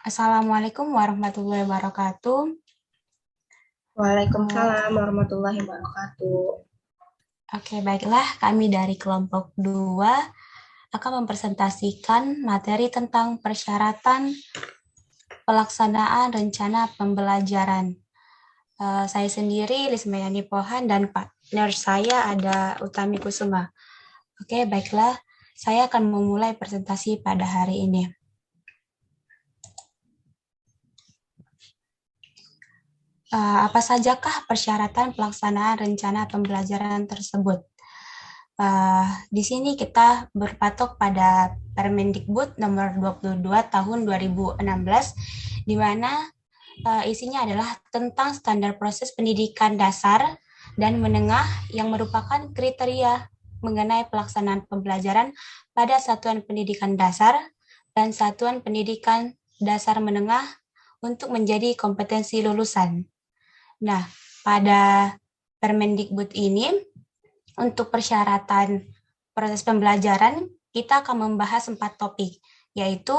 Assalamualaikum warahmatullahi wabarakatuh. Waalaikumsalam warahmatullahi wabarakatuh. Oke, baiklah. Kami dari kelompok 2 akan mempresentasikan materi tentang persyaratan pelaksanaan rencana pembelajaran. Saya sendiri, Lismayani Pohan, dan partner saya ada Utami Kusuma. Oke, baiklah. Saya akan memulai presentasi pada hari ini. Apa sajakah persyaratan pelaksanaan rencana pembelajaran tersebut? Di sini kita berpatok pada Permendikbud nomor 22 tahun 2016, di mana isinya adalah tentang standar proses pendidikan dasar dan menengah yang merupakan kriteria mengenai pelaksanaan pembelajaran pada satuan pendidikan dasar dan satuan pendidikan dasar menengah untuk menjadi kompetensi lulusan. Nah, pada Permendikbud ini, untuk persyaratan proses pembelajaran, kita akan membahas 4 topik, yaitu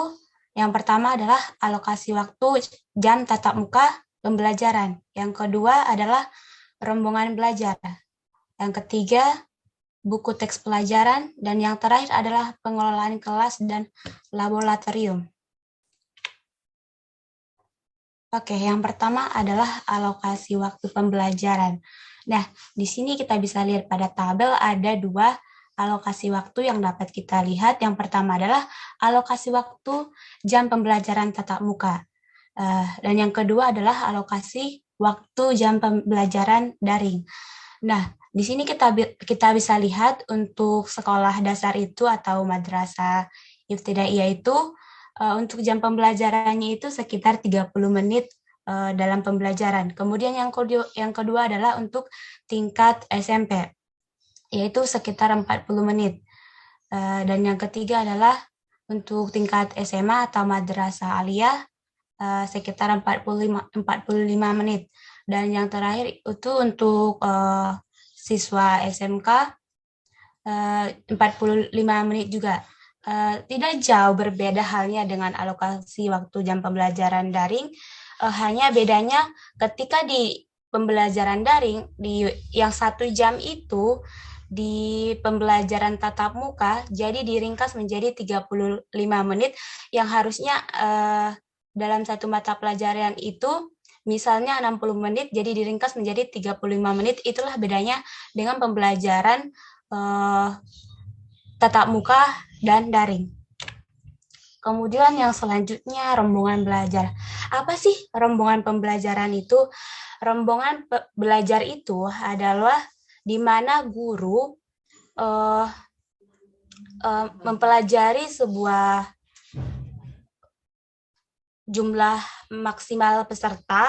yang pertama adalah alokasi waktu jam tatap muka pembelajaran. Yang kedua adalah rombongan belajar. Yang ketiga, buku teks pelajaran. Dan yang terakhir adalah pengelolaan kelas dan laboratorium. Oke, yang pertama adalah alokasi waktu pembelajaran. Nah, di sini kita bisa lihat pada tabel ada 2 alokasi waktu yang dapat kita lihat. Yang pertama adalah alokasi waktu jam pembelajaran tatap muka. Dan yang kedua adalah alokasi waktu jam pembelajaran daring. Nah, di sini kita bisa lihat untuk sekolah dasar itu atau madrasah ibtidaiyah itu untuk jam pembelajarannya itu sekitar 30 menit dalam pembelajaran. Kemudian yang kedua adalah untuk tingkat SMP, yaitu sekitar 40 menit. Dan yang ketiga adalah untuk tingkat SMA atau madrasah aliyah sekitar 45 menit. Dan yang terakhir itu untuk siswa SMK 45 menit juga. Tidak jauh berbeda halnya dengan alokasi waktu jam pembelajaran daring, hanya bedanya ketika di pembelajaran daring, di yang 1 jam itu di pembelajaran tatap muka, jadi diringkas menjadi 35 menit, yang harusnya dalam satu mata pelajaran itu, misalnya 60 menit, jadi diringkas menjadi 35 menit, itulah bedanya dengan pembelajaran tatap muka dan daring. Kemudian yang selanjutnya rombongan belajar. Apa sih rombongan pembelajaran itu? Rombongan belajar itu adalah di mana guru mempelajari sebuah jumlah maksimal peserta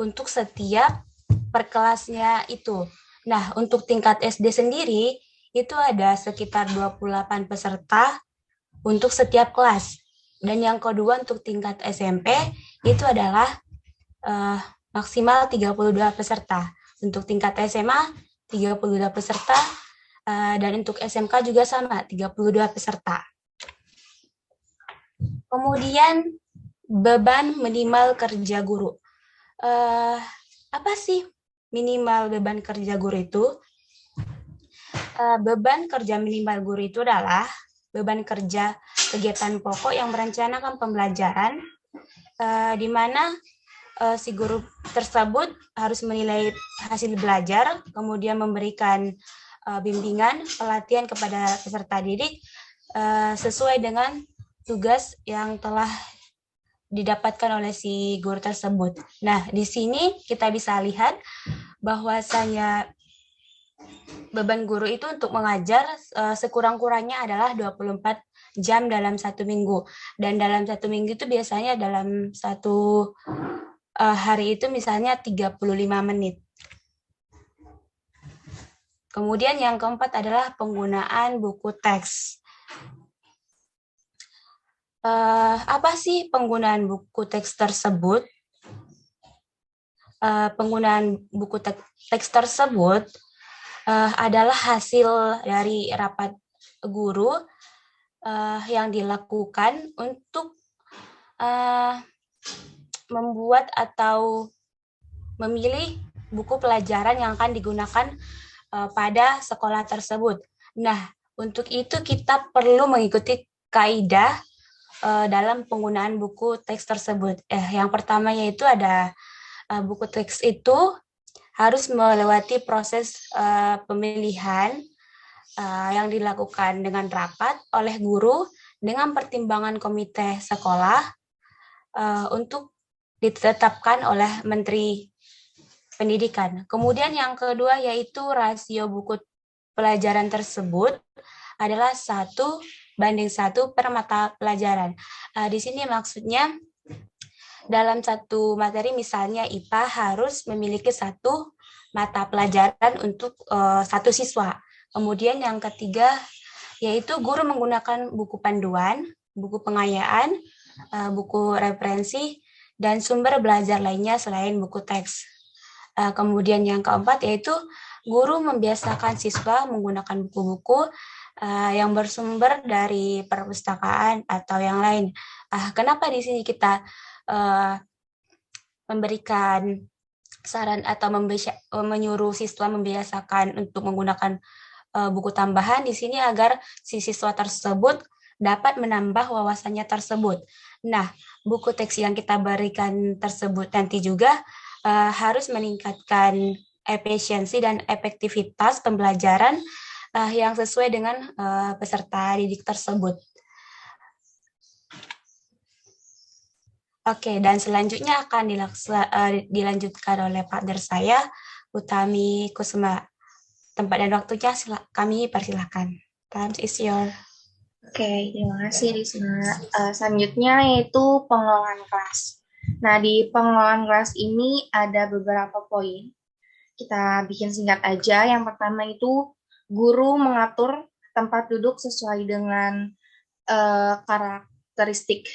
untuk setiap per kelasnya itu. Nah, untuk tingkat SD sendiri itu ada sekitar 28 peserta untuk setiap kelas. Dan yang kedua untuk tingkat SMP itu adalah maksimal 32 peserta. Untuk tingkat SMA 32 peserta dan untuk SMK juga sama 32 peserta. Kemudian beban minimal kerja guru. Apa sih minimal beban kerja guru itu? Beban kerja minimal guru itu adalah beban kerja kegiatan pokok yang merencanakan pembelajaran, di mana si guru tersebut harus menilai hasil belajar, kemudian memberikan bimbingan, pelatihan kepada peserta didik sesuai dengan tugas yang telah didapatkan oleh si guru tersebut. Nah, di sini kita bisa lihat bahwasanya beban guru itu untuk mengajar sekurang-kurangnya adalah 24 jam dalam 1 minggu. Dan dalam 1 minggu itu biasanya dalam satu hari itu misalnya 35 menit. Kemudian yang keempat adalah penggunaan buku teks. Apa sih penggunaan buku teks tersebut? Penggunaan buku teks tersebut adalah hasil dari rapat guru yang dilakukan untuk membuat atau memilih buku pelajaran yang akan digunakan pada sekolah tersebut. Nah, untuk itu kita perlu mengikuti kaidah dalam penggunaan buku teks tersebut. Yang pertama yaitu ada buku teks itu harus melewati proses pemilihan yang dilakukan dengan rapat oleh guru dengan pertimbangan komite sekolah untuk ditetapkan oleh Menteri Pendidikan. Kemudian yang kedua yaitu rasio buku pelajaran tersebut adalah 1:1 per mata pelajaran. Di sini maksudnya dalam satu materi misalnya IPA harus memiliki satu mata pelajaran untuk satu siswa. Kemudian yang ketiga yaitu guru menggunakan buku panduan, buku pengayaan, buku referensi, dan sumber belajar lainnya selain buku teks. Kemudian yang keempat yaitu guru membiasakan siswa menggunakan buku-buku yang bersumber dari perpustakaan atau yang lain. Kenapa di sini kita memberikan saran atau menyuruh siswa membiasakan untuk menggunakan buku tambahan di sini agar si siswa tersebut dapat menambah wawasannya tersebut. Nah, buku teks yang kita berikan tersebut nanti juga harus meningkatkan efisiensi dan efektivitas pembelajaran yang sesuai dengan peserta didik tersebut. Oke, dan selanjutnya akan dilanjutkan oleh partner saya, Utami Kusuma. Tempat dan waktunya kami persilahkan. Time is your. Oke, terima kasih Risma. Selanjutnya yaitu pengelolaan kelas. Nah, di pengelolaan kelas ini ada beberapa poin. Kita bikin singkat aja. Yang pertama itu guru mengatur tempat duduk sesuai dengan karakteristik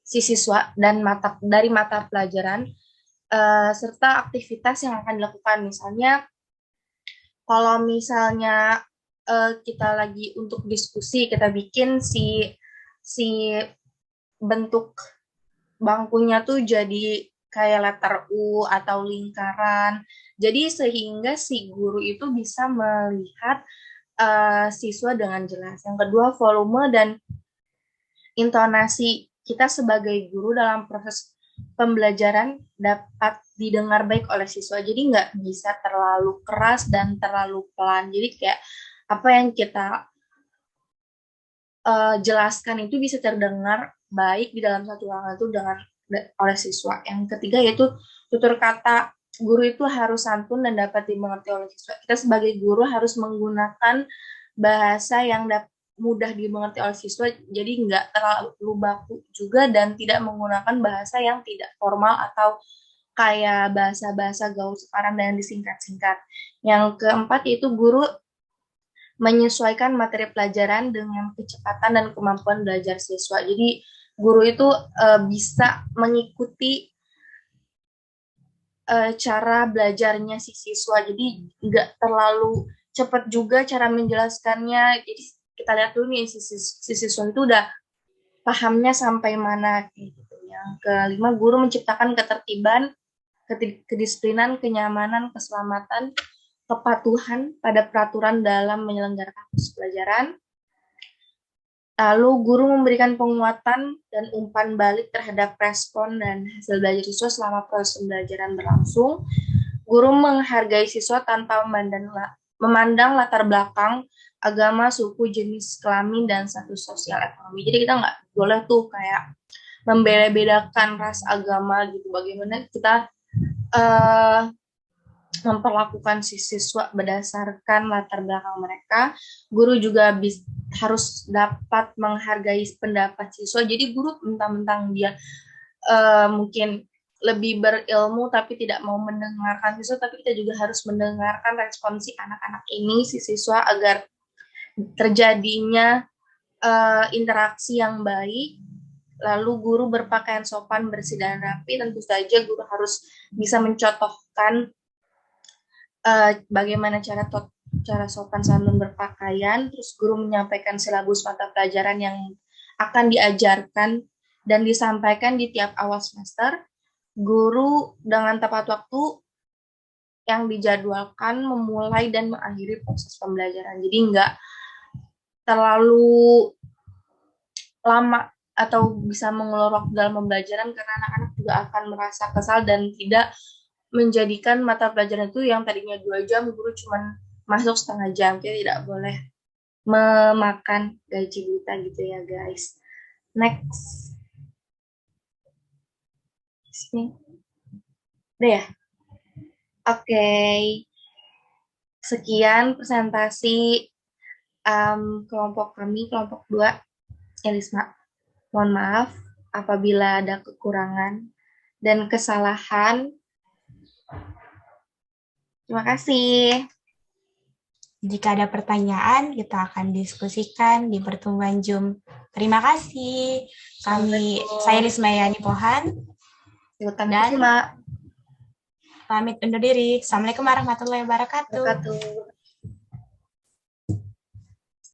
si siswa dan dari mata pelajaran serta aktivitas yang akan dilakukan. Misalnya, kalau misalnya kita lagi untuk diskusi, kita bikin si bentuk bangkunya tuh jadi kayak letter U atau lingkaran. Jadi sehingga si guru itu bisa melihat siswa dengan jelas. Yang kedua, volume dan intonasi kita sebagai guru dalam proses pembelajaran dapat didengar baik oleh siswa. Jadi nggak bisa terlalu keras dan terlalu pelan. Jadi kayak apa yang kita jelaskan itu bisa terdengar baik di dalam satu ruangan itu oleh siswa. Yang ketiga yaitu tutur kata. Guru itu harus santun dan dapat dimengerti oleh siswa. Kita sebagai guru harus menggunakan bahasa yang mudah dimengerti oleh siswa, jadi nggak terlalu baku juga dan tidak menggunakan bahasa yang tidak formal atau kayak bahasa-bahasa gaul sekarang dan disingkat-singkat. Yang keempat yaitu guru menyesuaikan materi pelajaran dengan kecepatan dan kemampuan belajar siswa. Jadi guru itu bisa mengikuti cara belajarnya si siswa, jadi nggak terlalu cepat juga cara menjelaskannya. Jadi kita lihat dulu nih si siswa itu udah pahamnya sampai mana gitu. Yang kelima, guru menciptakan ketertiban, kedisiplinan, kenyamanan, keselamatan, kepatuhan pada peraturan dalam menyelenggarakan proses pelajaran. Lalu guru memberikan penguatan dan umpan balik terhadap respon dan hasil belajar siswa selama proses pembelajaran berlangsung. Guru menghargai siswa tanpa memandang latar belakang, agama, suku, jenis kelamin, dan status sosial ekonomi. Jadi kita nggak boleh tuh kayak membeda-bedakan ras, agama gitu. Bagaimana kita memperlakukan si siswa berdasarkan latar belakang mereka. Guru juga harus dapat menghargai pendapat siswa. Jadi guru mentang-mentang dia mungkin lebih berilmu tapi tidak mau mendengarkan siswa, tapi kita juga harus mendengarkan respon si anak-anak ini, si siswa, agar terjadinya interaksi yang baik. Lalu guru berpakaian sopan, bersih, dan rapi. Tentu saja guru harus bisa mencontohkan bagaimana cara sopan santun berpakaian. Terus guru menyampaikan silabus mata pelajaran yang akan diajarkan dan disampaikan di tiap awal semester. guru dengan tepat waktu yang dijadwalkan memulai dan mengakhiri proses pembelajaran. Jadi nggak terlalu lama atau bisa mengulur waktu dalam pembelajaran, karena anak-anak juga akan merasa kesal dan tidak menjadikan mata pelajaran itu yang tadinya 2 jam, guru cuma masuk setengah jam. Kita tidak boleh memakan gaji buta gitu ya guys. Next. Udah ya? Oke. Sekian presentasi kelompok kami, kelompok 2. Elisma. Mohon maaf apabila ada kekurangan dan kesalahan. Terima kasih. Jika ada pertanyaan, kita akan diskusikan di pertemuan Zoom. Terima kasih. Saya Rismayani Pohan. Dan pamit undur diri. Assalamualaikum warahmatullahi wabarakatuh.